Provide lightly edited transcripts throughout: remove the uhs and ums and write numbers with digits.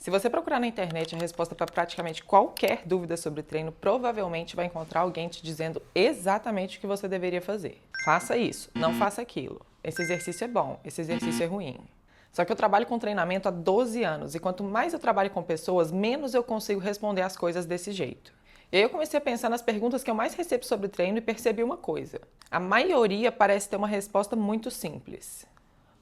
Se você procurar na internet a resposta para praticamente qualquer dúvida sobre treino, provavelmente vai encontrar alguém te dizendo exatamente o que você deveria fazer. Faça isso, não faça aquilo. Esse exercício é bom, esse exercício é ruim. Só que eu trabalho com treinamento há 12 anos e quanto mais eu trabalho com pessoas, menos eu consigo responder as coisas desse jeito. E aí eu comecei a pensar nas perguntas que eu mais recebo sobre treino e percebi uma coisa. A maioria parece ter uma resposta muito simples.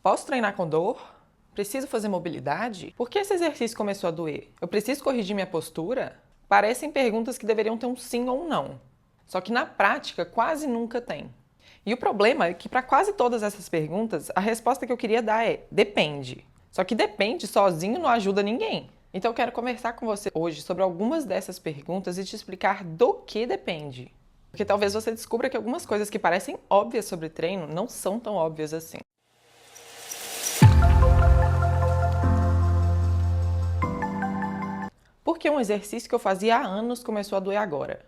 Posso treinar com dor? Preciso fazer mobilidade? Por que esse exercício começou a doer? Eu preciso corrigir minha postura? Parecem perguntas que deveriam ter um sim ou um não. Só que na prática quase nunca tem. E o problema é que para quase todas essas perguntas, a resposta que eu queria dar é depende. Só que depende sozinho não ajuda ninguém. Então eu quero conversar com você hoje sobre algumas dessas perguntas e te explicar do que depende. Porque talvez você descubra que algumas coisas que parecem óbvias sobre treino não são tão óbvias assim. Por que um exercício que eu fazia há anos começou a doer agora?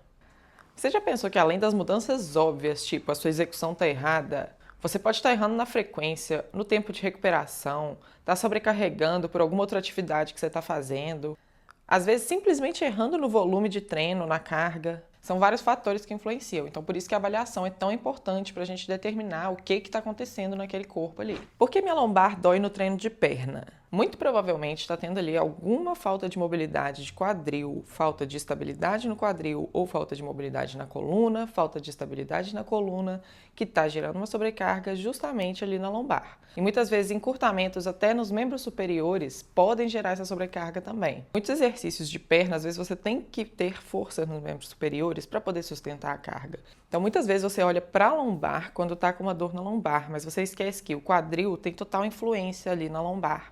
Você já pensou que além das mudanças óbvias, tipo a sua execução está errada, você pode estar errando na frequência, no tempo de recuperação, está sobrecarregando por alguma outra atividade que você está fazendo, às vezes simplesmente errando no volume de treino, na carga. São vários fatores que influenciam, então por isso que a avaliação é tão importante para a gente determinar o que está acontecendo naquele corpo ali. Por que minha lombar dói no treino de perna? Muito provavelmente está tendo ali alguma falta de mobilidade de quadril, falta de estabilidade no quadril ou falta de mobilidade na coluna, falta de estabilidade na coluna, que está gerando uma sobrecarga justamente ali na lombar. E muitas vezes encurtamentos até nos membros superiores podem gerar essa sobrecarga também. Muitos exercícios de perna, às vezes você tem que ter força nos membros superiores para poder sustentar a carga. Então muitas vezes você olha para a lombar quando está com uma dor na lombar, mas você esquece que o quadril tem total influência ali na lombar.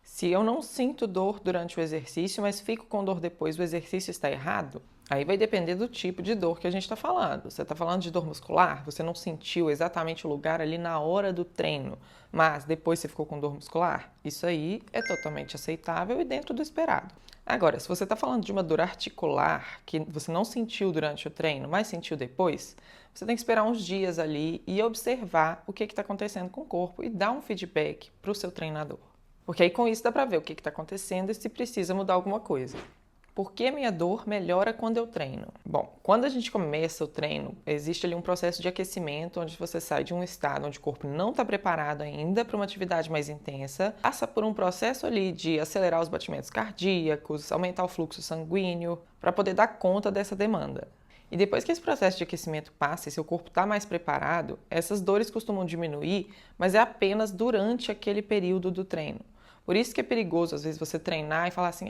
Se eu não sinto dor durante o exercício, mas fico com dor depois, o exercício está errado? Aí vai depender do tipo de dor que a gente está falando. Você está falando de dor muscular? Você não sentiu exatamente o lugar ali na hora do treino, mas depois você ficou com dor muscular? Isso aí é totalmente aceitável e dentro do esperado. Agora, se você está falando de uma dor articular que você não sentiu durante o treino, mas sentiu depois, você tem que esperar uns dias ali e observar o que está acontecendo com o corpo e dar um feedback para o seu treinador. Porque aí com isso dá para ver o que está acontecendo e se precisa mudar alguma coisa. Por que a minha dor melhora quando eu treino? Bom, quando a gente começa o treino, existe ali um processo de aquecimento onde você sai de um estado onde o corpo não está preparado ainda para uma atividade mais intensa, passa por um processo ali de acelerar os batimentos cardíacos, aumentar o fluxo sanguíneo, para poder dar conta dessa demanda. E depois que esse processo de aquecimento passa e seu corpo está mais preparado, essas dores costumam diminuir, mas é apenas durante aquele período do treino. Por isso que é perigoso, às vezes, você treinar e falar assim: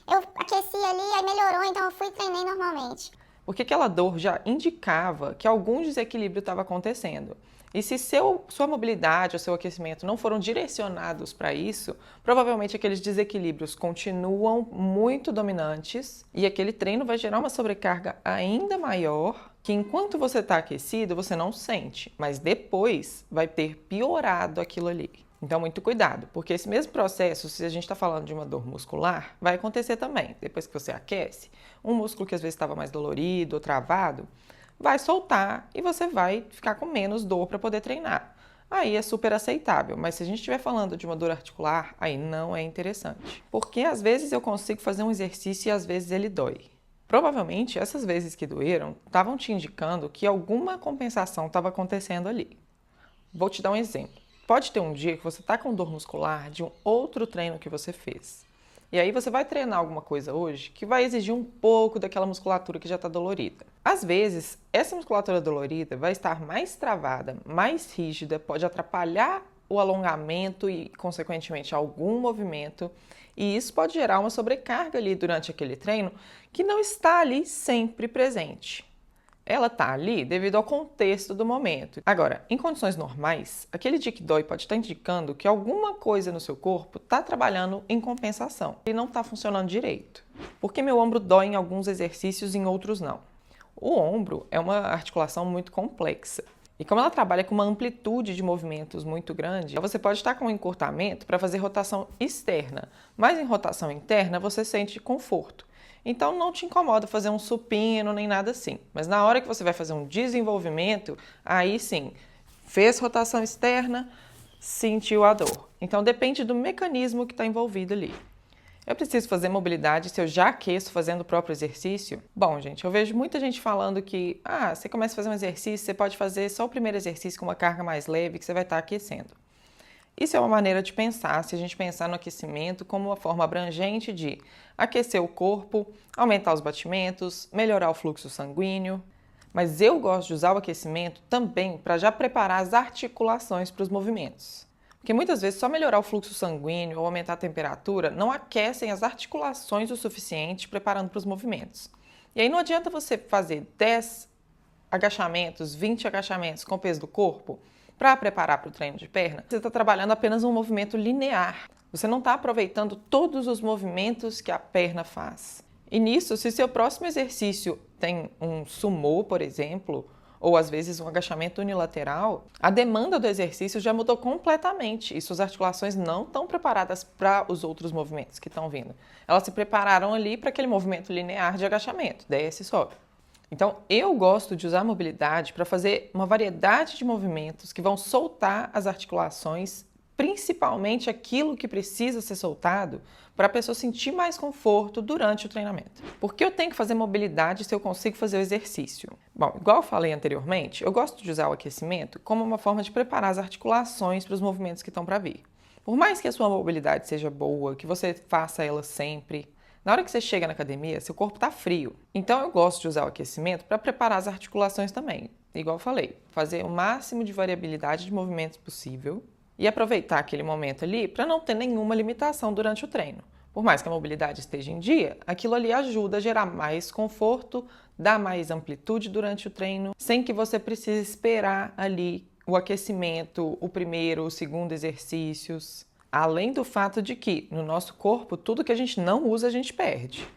eu aqueci ali, aí melhorou, então eu fui e treinei normalmente. porque aquela dor já indicava que algum desequilíbrio estava acontecendo. E se sua mobilidade ou seu aquecimento não foram direcionados para isso, provavelmente aqueles desequilíbrios continuam muito dominantes e aquele treino vai gerar uma sobrecarga ainda maior que enquanto você está aquecido você não sente, mas depois vai ter piorado aquilo ali. Então, muito cuidado, porque esse mesmo processo, se a gente está falando de uma dor muscular, vai acontecer também. Depois que você aquece, um músculo que às vezes estava mais dolorido ou travado, vai soltar e você vai ficar com menos dor para poder treinar. Aí é super aceitável, mas se a gente estiver falando de uma dor articular, aí não é interessante. Porque às vezes eu consigo fazer um exercício e às vezes ele dói. Provavelmente essas vezes que doeram estavam te indicando que alguma compensação estava acontecendo ali. Vou te dar um exemplo. Pode ter um dia que você está com dor muscular de um outro treino que você fez. E aí você vai treinar alguma coisa hoje que vai exigir um pouco daquela musculatura que já está dolorida. Às vezes, essa musculatura dolorida vai estar mais travada, mais rígida, pode atrapalhar o alongamento e, consequentemente, algum movimento. E isso pode gerar uma sobrecarga ali durante aquele treino que não está ali sempre presente. Ela está ali devido ao contexto do momento. Agora, em condições normais, aquele dia que dói pode estar indicando que alguma coisa no seu corpo está trabalhando em compensação e não está funcionando direito. Por que meu ombro dói em alguns exercícios e em outros não? O ombro é uma articulação muito complexa. E como ela trabalha com uma amplitude de movimentos muito grande, você pode estar com um encurtamento para fazer rotação externa, mas em rotação interna você sente conforto. Então não te incomoda fazer um supino nem nada assim. Mas na hora que você vai fazer um desenvolvimento, aí sim, fez rotação externa, sentiu a dor. Então depende do mecanismo que está envolvido ali. Eu preciso fazer mobilidade se eu já aqueço fazendo o próprio exercício? Bom, gente, eu vejo muita gente falando que, você começa a fazer um exercício, você pode fazer só o primeiro exercício com uma carga mais leve que você vai estar aquecendo. Isso é uma maneira de pensar, se a gente pensar no aquecimento como uma forma abrangente de aquecer o corpo, aumentar os batimentos, melhorar o fluxo sanguíneo. Mas eu gosto de usar o aquecimento também para já preparar as articulações para os movimentos. Porque muitas vezes só melhorar o fluxo sanguíneo ou aumentar a temperatura não aquecem as articulações o suficiente preparando para os movimentos. E aí não adianta você fazer 10 agachamentos, 20 agachamentos com o peso do corpo para preparar para o treino de perna. Você está trabalhando apenas um movimento linear. Você não está aproveitando todos os movimentos que a perna faz. E nisso, se seu próximo exercício tem um sumô, por exemplo, ou às vezes um agachamento unilateral, a demanda do exercício já mudou completamente e suas articulações não estão preparadas para os outros movimentos que estão vindo. Elas se prepararam ali para aquele movimento linear de agachamento, desce e sobe. Então, eu gosto de usar a mobilidade para fazer uma variedade de movimentos que vão soltar as articulações, principalmente aquilo que precisa ser soltado para a pessoa sentir mais conforto durante o treinamento. Por que eu tenho que fazer mobilidade se eu consigo fazer o exercício? Bom, igual eu falei anteriormente, eu gosto de usar o aquecimento como uma forma de preparar as articulações para os movimentos que estão para vir. Por mais que a sua mobilidade seja boa, que você faça ela sempre, na hora que você chega na academia, seu corpo está frio. Então eu gosto de usar o aquecimento para preparar as articulações também. Igual eu falei, fazer o máximo de variabilidade de movimentos possível e aproveitar aquele momento ali para não ter nenhuma limitação durante o treino. Por mais que a mobilidade esteja em dia, aquilo ali ajuda a gerar mais conforto, dá mais amplitude durante o treino, sem que você precise esperar ali o aquecimento, o primeiro, o segundo exercícios. Além do fato de que, no nosso corpo, tudo que a gente não usa, a gente perde.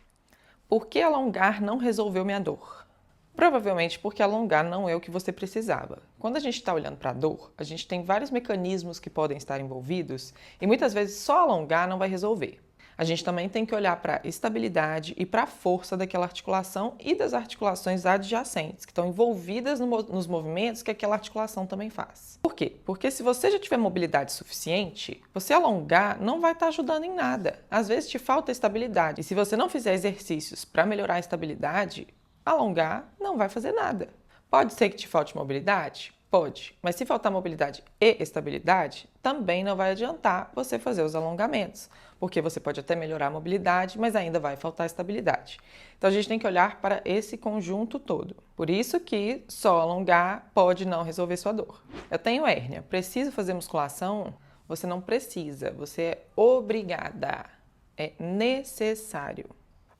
Por que alongar não resolveu minha dor? Provavelmente porque alongar não é o que você precisava. Quando a gente está olhando para a dor, a gente tem vários mecanismos que podem estar envolvidos e muitas vezes só alongar não vai resolver. A gente também tem que olhar para a estabilidade e para a força daquela articulação e das articulações adjacentes, que estão envolvidas nos movimentos que aquela articulação também faz. Por quê? Porque se você já tiver mobilidade suficiente, você alongar não vai estar ajudando em nada. Às vezes te falta estabilidade. E se você não fizer exercícios para melhorar a estabilidade, alongar não vai fazer nada. Pode ser que te falte mobilidade? Pode, mas se faltar mobilidade e estabilidade, também não vai adiantar você fazer os alongamentos, porque você pode até melhorar a mobilidade, mas ainda vai faltar estabilidade. Então a gente tem que olhar para esse conjunto todo. Por isso que só alongar pode não resolver sua dor. Eu tenho hérnia, preciso fazer musculação? Você não precisa, você é obrigada, é necessário.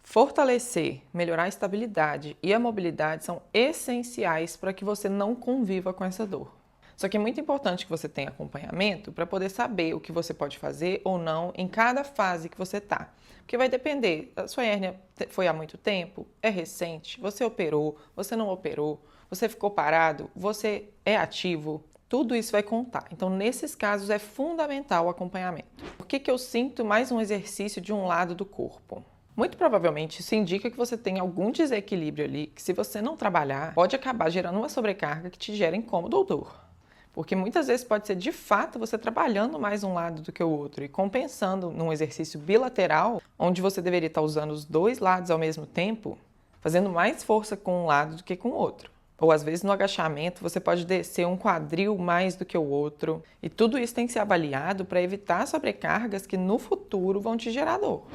Fortalecer, melhorar a estabilidade e a mobilidade são essenciais para que você não conviva com essa dor. Só que é muito importante que você tenha acompanhamento para poder saber o que você pode fazer ou não em cada fase que você está. Porque vai depender, a sua hérnia foi há muito tempo, é recente, você operou, você não operou, você ficou parado, você é ativo, tudo isso vai contar. Então, nesses casos, é fundamental o acompanhamento. Por que eu sinto mais um exercício de um lado do corpo? Muito provavelmente isso indica que você tem algum desequilíbrio ali que, se você não trabalhar, pode acabar gerando uma sobrecarga que te gera incômodo ou dor. Porque muitas vezes pode ser de fato você trabalhando mais um lado do que o outro e compensando num exercício bilateral, onde você deveria estar usando os dois lados ao mesmo tempo, fazendo mais força com um lado do que com o outro. Ou às vezes no agachamento você pode descer um quadril mais do que o outro. E tudo isso tem que ser avaliado para evitar sobrecargas que no futuro vão te gerar dor.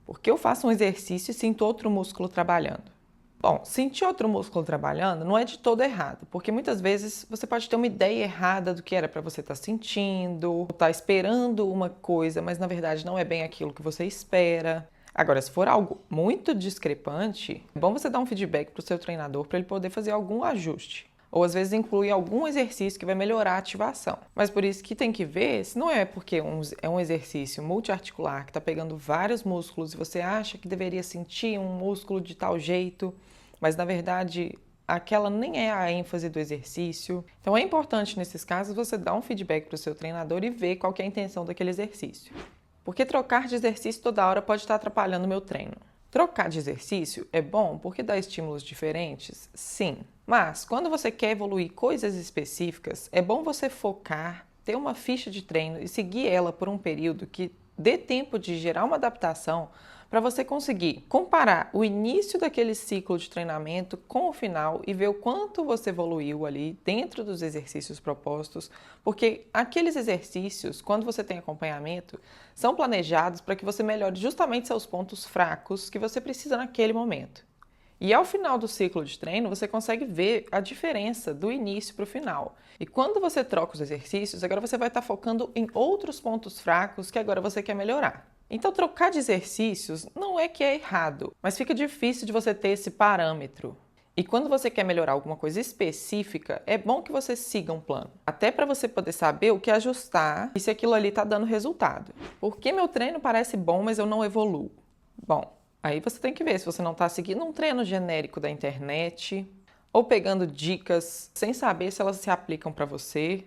Porque eu faço um exercício e sinto outro músculo trabalhando. Bom, sentir outro músculo trabalhando não é de todo errado, porque muitas vezes você pode ter uma ideia errada do que era para você estar sentindo, estar esperando uma coisa, mas na verdade não é bem aquilo que você espera. Agora, se for algo muito discrepante, é bom você dar um feedback para o seu treinador para ele poder fazer algum ajuste. Ou às vezes incluir algum exercício que vai melhorar a ativação. Mas por isso que tem que ver se não é porque é um exercício multiarticular que está pegando vários músculos e você acha que deveria sentir um músculo de tal jeito, mas na verdade aquela nem é a ênfase do exercício. Então é importante nesses casos você dar um feedback para o seu treinador e ver qual que é a intenção daquele exercício. Porque trocar de exercício toda hora pode estar atrapalhando o meu treino. Trocar de exercício é bom porque dá estímulos diferentes? Sim. Mas, quando você quer evoluir coisas específicas, é bom você focar, ter uma ficha de treino e seguir ela por um período que dê tempo de gerar uma adaptação para você conseguir comparar o início daquele ciclo de treinamento com o final e ver o quanto você evoluiu ali dentro dos exercícios propostos, porque aqueles exercícios, quando você tem acompanhamento, são planejados para que você melhore justamente seus pontos fracos que você precisa naquele momento. E ao final do ciclo de treino, você consegue ver a diferença do início para o final. E quando você troca os exercícios, agora você vai estar focando em outros pontos fracos que agora você quer melhorar. Então, trocar de exercícios não é que é errado, mas fica difícil de você ter esse parâmetro. E quando você quer melhorar alguma coisa específica, é bom que você siga um plano. Até para você poder saber o que ajustar e se aquilo ali está dando resultado. Por que meu treino parece bom, mas eu não evoluo? Bom, aí você tem que ver se você não está seguindo um treino genérico da internet ou pegando dicas sem saber se elas se aplicam para você,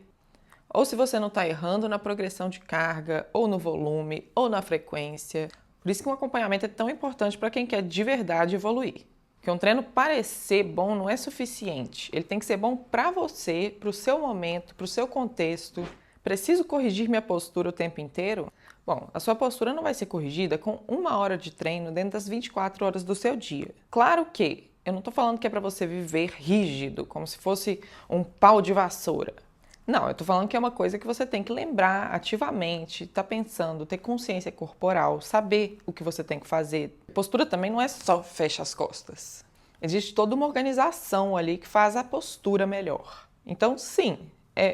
ou se você não está errando na progressão de carga, ou no volume, ou na frequência. Por isso que um acompanhamento é tão importante para quem quer de verdade evoluir. Porque um treino parecer bom não é suficiente. Ele tem que ser bom para você, para o seu momento, para o seu contexto. Preciso corrigir minha postura o tempo inteiro? Bom, a sua postura não vai ser corrigida com 1 hora de treino dentro das 24 horas do seu dia. Claro que eu não estou falando que é para você viver rígido, como se fosse um pau de vassoura. Não, eu tô falando que é uma coisa que você tem que lembrar ativamente, tá pensando, ter consciência corporal, saber o que você tem que fazer. Postura também não é só fecha as costas. Existe toda uma organização ali que faz a postura melhor. Então, sim,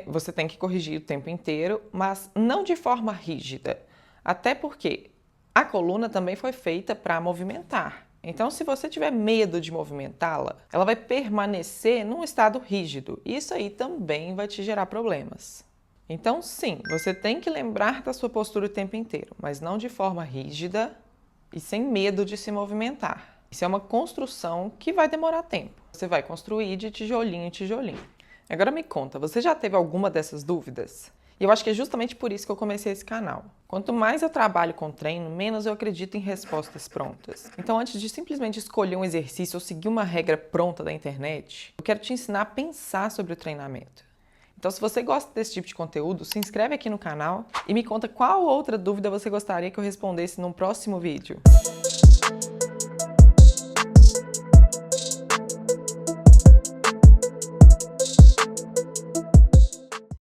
você tem que corrigir o tempo inteiro, mas não de forma rígida. Até porque a coluna também foi feita para movimentar. Então, se você tiver medo de movimentá-la, ela vai permanecer num estado rígido. Isso aí também vai te gerar problemas. Então, sim, você tem que lembrar da sua postura o tempo inteiro, mas não de forma rígida e sem medo de se movimentar. Isso é uma construção que vai demorar tempo. Você vai construir de tijolinho em tijolinho. Agora me conta, você já teve alguma dessas dúvidas? E eu acho que é justamente por isso que eu comecei esse canal. Quanto mais eu trabalho com treino, menos eu acredito em respostas prontas. Então, antes de simplesmente escolher um exercício ou seguir uma regra pronta da internet, eu quero te ensinar a pensar sobre o treinamento. Então, se você gosta desse tipo de conteúdo, se inscreve aqui no canal e me conta qual outra dúvida você gostaria que eu respondesse num próximo vídeo.